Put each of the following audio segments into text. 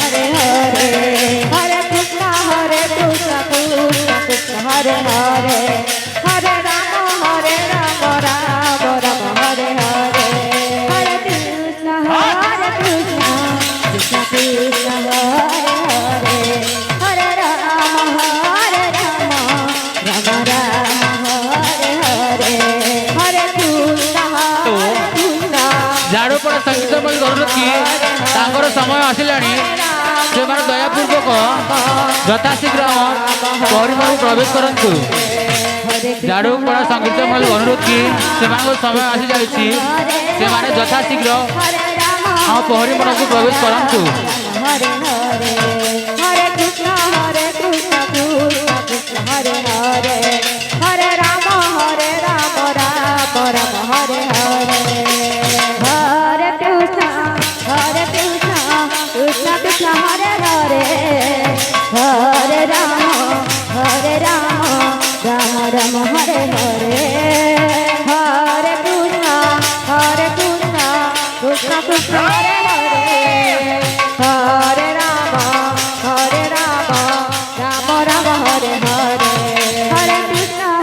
हरे हरे हरे कृष्ण कृष्ण कृष्ण हरे हरे हरे राम राम राम हरे हरे हरे कृष्ण कृष्ण कृष्ण कृष्ण हरे हरे हरे राम राम राम हरे हरे हरे कृष्ण झाड़ूपड़ा संगीत मंडल अनुरोध की तांकर समय आसिलानी से दयापूर्वक यथाशीघ्र परिवार प्रवेश करंतु। झाड़ूपड़ा संगीत मंडल अनुरोध की से समय आसी जाइए से यथाशीघ्र हम पहरी मन को प्रवेश करंतु। हरे हरे हरे कृष्ण कृष्ण कृष्ण हरे हरे हरे राम राम राम हरे हरे हरे कृष्ण कृष्ण कृष्ण हरे हरे हरे राम राम राम हरे हरे हरे कृष्ण कृष्ण कृष्ण हरे हरे हरे राम राम राम हरे हरे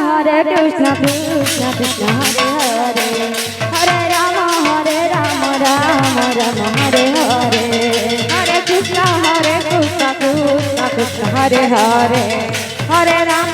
हरे कृष्ण कृष्ण कृष्ण हरे हरे हरे राम राम राम हरे हरे हरे कृष्ण कृष्ण कृष्ण हरे हरे हरे राम